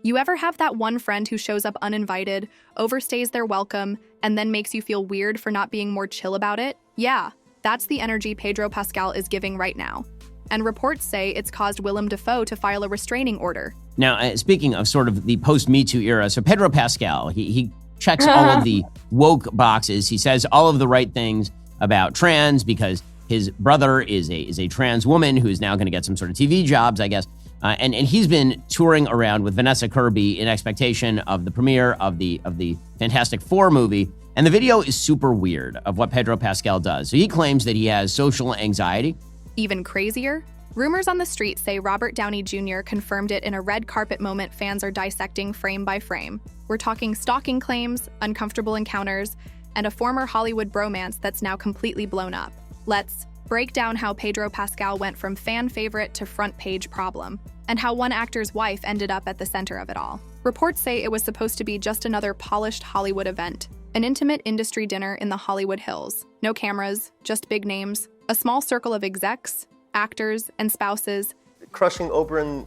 You ever have that one friend who shows up uninvited, overstays their welcome, and then makes you feel weird for not being more chill about it? Yeah, that's the energy Pedro Pascal is giving right now. And reports say it's caused Willem Dafoe to file a restraining order. Now, speaking of sort of the post-Me Too era, so Pedro Pascal, he checks all of the woke boxes. He says all of the right things about trans because his brother is a trans woman who is now going to get some sort of TV jobs, I guess. And he's been touring around with Vanessa Kirby in expectation of the premiere of the Fantastic Four movie. And the video is super weird of what Pedro Pascal does. So he claims that he has social anxiety. Even crazier? Rumors on the street say Robert Downey Jr. confirmed it in a red carpet moment fans are dissecting frame by frame. We're talking stalking claims, uncomfortable encounters, and a former Hollywood bromance that's now completely blown up. Let's break down how Pedro Pascal went from fan favorite to front page problem, and how one actor's wife ended up at the center of it all. Reports say it was supposed to be just another polished Hollywood event, an intimate industry dinner in the Hollywood Hills. No cameras, just big names, a small circle of execs, actors, and spouses. Crushing Oberyn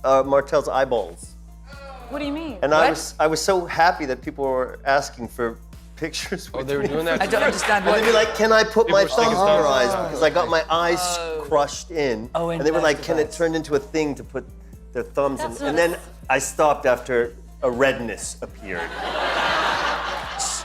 Martell's eyeballs. What do you mean? And I was so happy that people were asking for pictures with they were doing that? I don't understand And what. they'd be like, can I put my sticking thumbs in your thumbs. eyes because I got my eyes crushed in. Oh, and they were like, can it investigate. turn into a thing to put their thumbs in? And then I stopped after a redness appeared.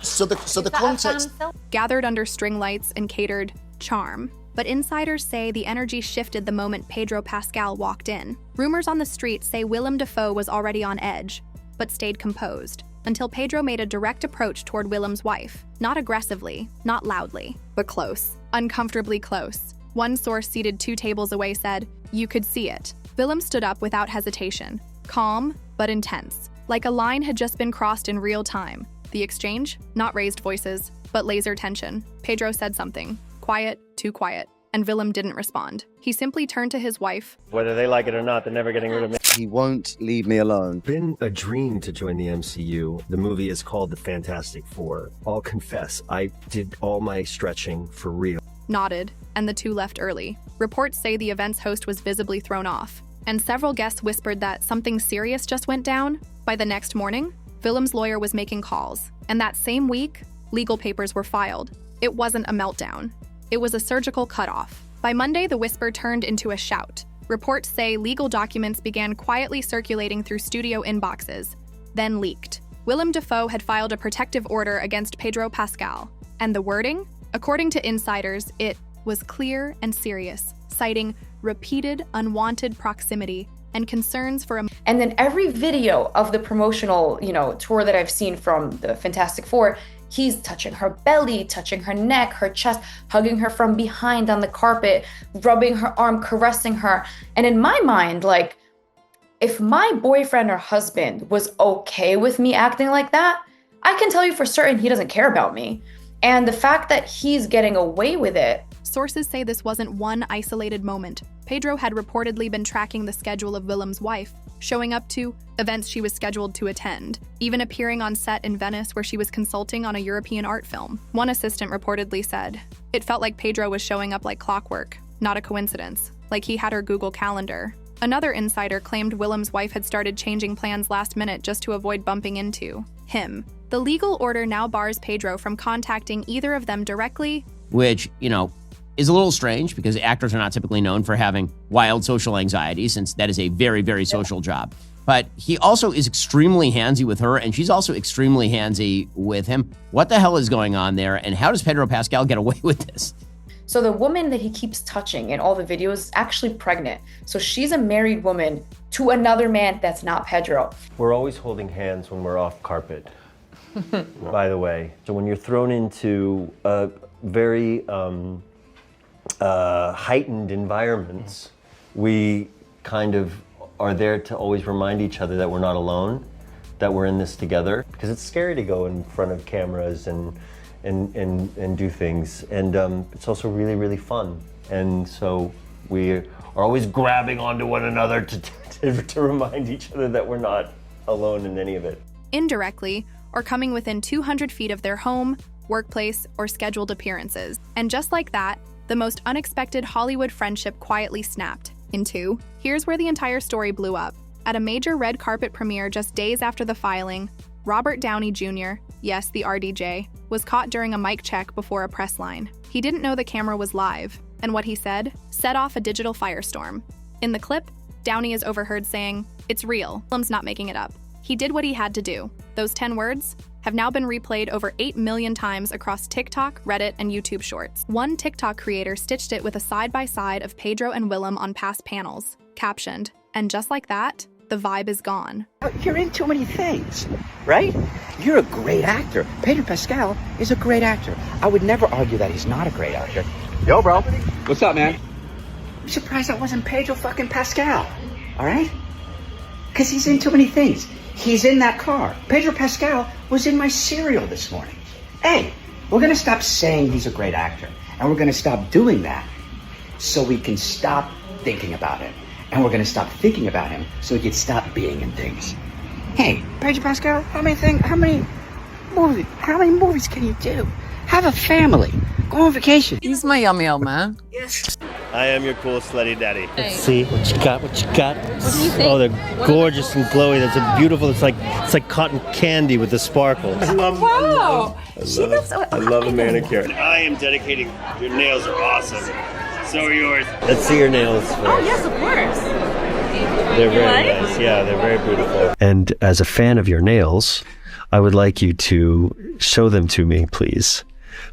So the context. Gathered under string lights and catered charm. But insiders say the energy shifted the moment Pedro Pascal walked in. Rumors on the street say Willem Dafoe was already on edge, but stayed composed, until Pedro made a direct approach toward Willem's wife. Not aggressively, not loudly, but close. Uncomfortably close. One source seated 2 tables away said, "You could see it." Willem stood up without hesitation, calm but intense, like a line had just been crossed in real time. The exchange? Not raised voices, but laser tension. Pedro said something. Quiet, too quiet. And Willem didn't respond. He simply turned to his wife. Whether they like it or not, they're never getting rid of me. He won't leave me alone. Been a dream to join the MCU. The movie is called The Fantastic Four. I'll confess, I did all my stretching for real. Nodded, and the two left early. Reports say the event's host was visibly thrown off, and several guests whispered that something serious just went down. By the next morning, Willem's lawyer was making calls, and that same week, legal papers were filed. It wasn't a meltdown. It was a surgical cutoff. By Monday, the whisper turned into a shout. Reports say legal documents began quietly circulating through studio inboxes, then leaked. Willem Dafoe had filed a protective order against Pedro Pascal, and the wording? According to insiders, it was clear and serious, citing repeated unwanted proximity and concerns for a... And then every video of the promotional, tour that I've seen from the Fantastic Four, he's touching her belly, touching her neck, her chest, hugging her from behind on the carpet, rubbing her arm, caressing her. And in my mind, if my boyfriend or husband was okay with me acting like that, I can tell you for certain he doesn't care about me. And the fact that he's getting away with it. Sources say this wasn't one isolated moment. Pedro had reportedly been tracking the schedule of Willem's wife, showing up to events she was scheduled to attend, even appearing on set in Venice where she was consulting on a European art film. One assistant reportedly said, "It felt like Pedro was showing up like clockwork, not a coincidence, like he had her Google Calendar." Another insider claimed Willem's wife had started changing plans last minute just to avoid bumping into him. The legal order now bars Pedro from contacting either of them directly, which, is a little strange because actors are not typically known for having wild social anxiety, since that is a very, very social job. But he also is extremely handsy with her, and she's also extremely handsy with him. What the hell is going on there, and how does Pedro Pascal get away with this? So the woman that he keeps touching in all the videos is actually pregnant. So she's a married woman to another man that's not Pedro. We're always holding hands when we're off carpet, by the way. So when you're thrown into a very heightened environments, we kind of are there to always remind each other that we're not alone, that we're in this together. Because it's scary to go in front of cameras and do things. And it's also really, really fun. And so we are always grabbing onto one another to remind each other that we're not alone in any of it. indirectly, or coming within 200 feet of their home, workplace, or scheduled appearances. And just like that, the most unexpected Hollywood friendship quietly snapped in two. Here's where the entire story blew up. At a major red carpet premiere just days after the filing, Robert Downey Jr., yes, the RDJ, was caught during a mic check before a press line. He didn't know the camera was live, and what he said set off a digital firestorm. In the clip, Downey is overheard saying, "It's real. Willem's not making it up." He did what he had to do. Those 10 words have now been replayed over 8 million times across TikTok, Reddit, and YouTube Shorts. One TikTok creator stitched it with a side-by-side of Pedro and Willem on past panels, captioned, "And just like that, the vibe is gone." You're in too many things, right? You're a great actor. Pedro Pascal is a great actor. I would never argue that he's not a great actor. Yo, bro. What's up, man? I'm surprised that wasn't Pedro fucking Pascal, all right? Because he's in too many things. He's in that car. Pedro Pascal was in my cereal this morning. Hey, we're going to stop saying he's a great actor, and we're going to stop doing that so we can stop thinking about it. And we're going to stop thinking about him so he can stop being in things. Hey, Pedro Pascal, how many movies can you do? Have a family. Go on vacation. He's my yummy old man. Yes. I am your cool slutty daddy. Hey. See what you got, what you got. What do you think? Oh, they're gorgeous and glowy. That's a beautiful, it's like cotton candy with the sparkles. I love I love a manicure. I am dedicating, your nails are awesome. So are yours. Let's see your nails first. Oh, yes, of course. They're very nice. Yeah, they're very beautiful. And as a fan of your nails, I would like you to show them to me, please.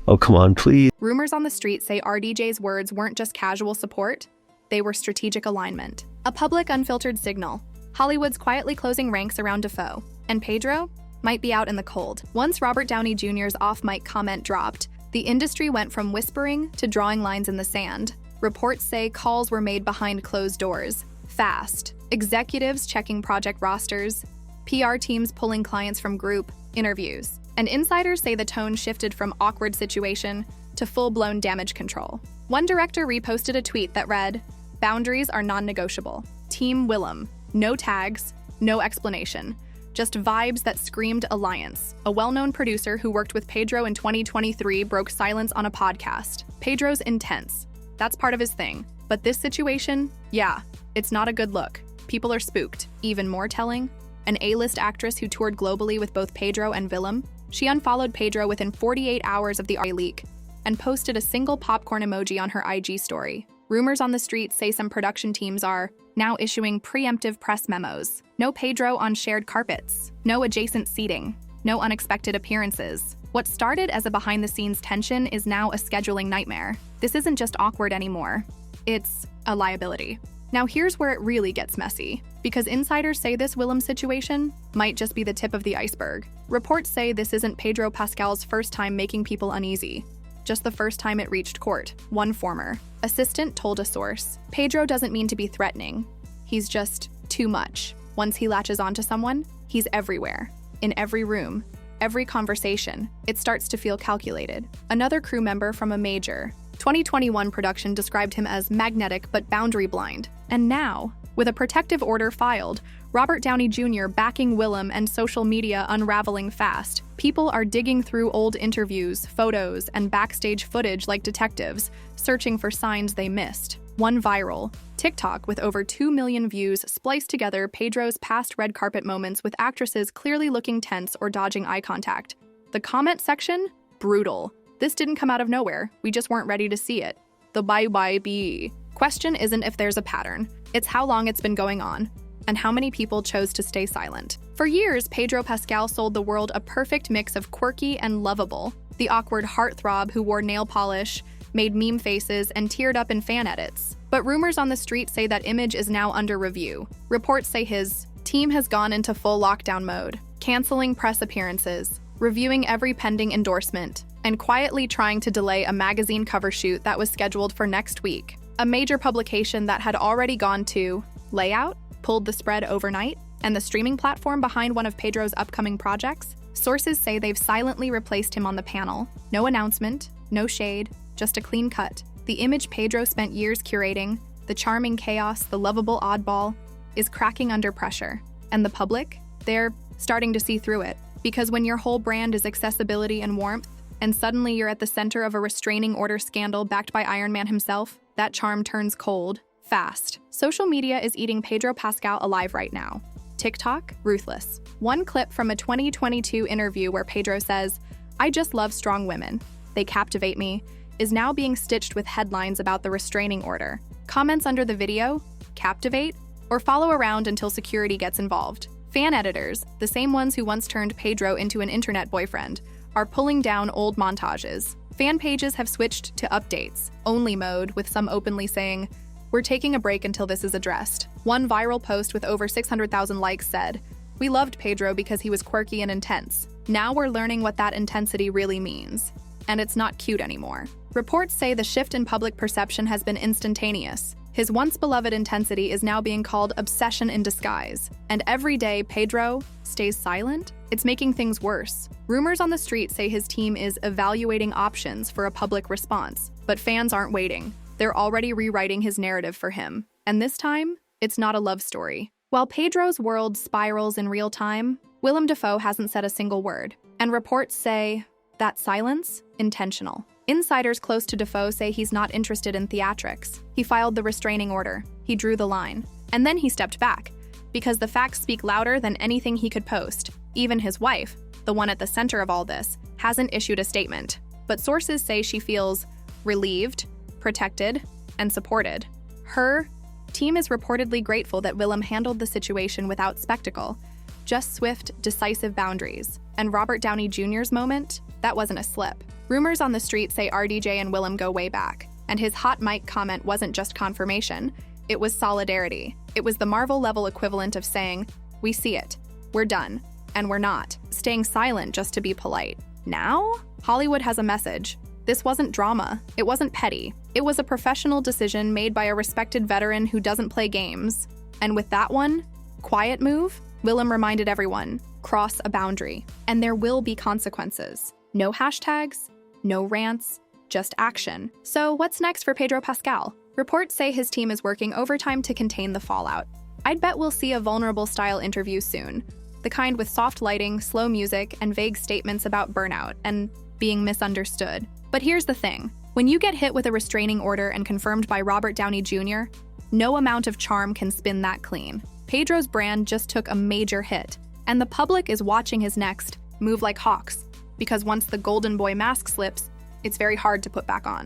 Oh, come on, please. Rumors on the street say RDJ's words weren't just casual support, they were strategic alignment. A public, unfiltered signal. Hollywood's quietly closing ranks around Dafoe, and Pedro might be out in the cold. Once Robert Downey Jr.'s off-mic comment dropped, the industry went from whispering to drawing lines in the sand. Reports say calls were made behind closed doors, fast. Executives checking project rosters, PR teams pulling clients from group interviews. And insiders say the tone shifted from awkward situation to full-blown damage control. One director reposted a tweet that read, "Boundaries are non-negotiable. Team Willem. No tags, no explanation. Just vibes that screamed alliance." A well-known producer who worked with Pedro in 2023 broke silence on a podcast. Pedro's intense. That's part of his thing. But this situation, yeah, it's not a good look. People are spooked. Even more telling, an A-list actress who toured globally with both Pedro and Willem, she unfollowed Pedro within 48 hours of the leak and posted a single popcorn emoji on her IG story. Rumors on the street say some production teams are now issuing preemptive press memos. No Pedro on shared carpets, no adjacent seating, no unexpected appearances. What started as a behind-the-scenes tension is now a scheduling nightmare. This isn't just awkward anymore. It's a liability. Now here's where it really gets messy, because insiders say this Willem situation might just be the tip of the iceberg. Reports say this isn't Pedro Pascal's first time making people uneasy, just the first time it reached court. One former assistant told a source, "Pedro doesn't mean to be threatening. He's just too much. Once he latches onto someone, he's everywhere, in every room, every conversation. It starts to feel calculated." Another crew member from a major 2021 production described him as magnetic but boundary blind. And now, with a protective order filed, Robert Downey Jr. backing Willem and social media unraveling fast, people are digging through old interviews, photos, and backstage footage like detectives, searching for signs they missed. One viral TikTok with over 2 million views spliced together Pedro's past red carpet moments with actresses clearly looking tense or dodging eye contact. The comment section? Brutal. "This didn't come out of nowhere. We just weren't ready to see it." The bye-bye-be. Question isn't if there's a pattern. It's how long it's been going on, and how many people chose to stay silent. For years, Pedro Pascal sold the world a perfect mix of quirky and lovable. The awkward heartthrob who wore nail polish, made meme faces, and teared up in fan edits. But rumors on the street say that image is now under review. Reports say his team has gone into full lockdown mode, canceling press appearances, reviewing every pending endorsement, and quietly trying to delay a magazine cover shoot that was scheduled for next week. A major publication that had already gone to layout, pulled the spread overnight, and the streaming platform behind one of Pedro's upcoming projects. Sources say they've silently replaced him on the panel. No announcement, no shade, just a clean cut. The image Pedro spent years curating, the charming chaos, the lovable oddball, is cracking under pressure. And the public? They're starting to see through it. Because when your whole brand is accessibility and warmth, and suddenly you're at the center of a restraining order scandal backed by Iron Man himself, that charm turns cold, Fast. Social media is eating Pedro Pascal alive right now. TikTok, ruthless. One clip from a 2022 interview where Pedro says, "I just love strong women. They captivate me," is now being stitched with headlines about the restraining order. Comments under the video, captivate, or follow around until security gets involved. Fan editors, the same ones who once turned Pedro into an internet boyfriend, are pulling down old montages. Fan pages have switched to updates, only mode, with some openly saying, "We're taking a break until this is addressed." One viral post with over 600,000 likes said, "We loved Pedro because he was quirky and intense. Now we're learning what that intensity really means. And it's not cute anymore." Reports say the shift in public perception has been instantaneous. His once beloved intensity is now being called obsession in disguise. And every day Pedro stays silent, it's making things worse. Rumors on the street say his team is evaluating options for a public response, but fans aren't waiting. They're already rewriting his narrative for him. And this time, it's not a love story. While Pedro's world spirals in real time, Willem Dafoe hasn't said a single word. And reports say that silence, intentional. Insiders close to Dafoe say he's not interested in theatrics. He filed the restraining order. He drew the line. And then he stepped back, because the facts speak louder than anything he could post. Even his wife, the one at the center of all this, hasn't issued a statement. But sources say she feels relieved, protected, and supported. Her team is reportedly grateful that Willem handled the situation without spectacle, just swift, decisive boundaries. And Robert Downey Jr.'s moment? That wasn't a slip. Rumors on the street say RDJ and Willem go way back, and his hot mic comment wasn't just confirmation, it was solidarity. It was the Marvel-level equivalent of saying, "We see it, we're done, and we're not," staying silent just to be polite. Now, Hollywood has a message. This wasn't drama. It wasn't petty. It was a professional decision made by a respected veteran who doesn't play games. And with that one quiet move, Willem reminded everyone, cross a boundary, and there will be consequences. No hashtags, no rants, just action. So what's next for Pedro Pascal? Reports say his team is working overtime to contain the fallout. I'd bet we'll see a vulnerable style interview soon, the kind with soft lighting, slow music, and vague statements about burnout and being misunderstood. But here's the thing. When you get hit with a restraining order and confirmed by Robert Downey Jr., no amount of charm can spin that clean. Pedro's brand just took a major hit, and the public is watching his next move like hawks, because once the golden boy mask slips, it's very hard to put back on.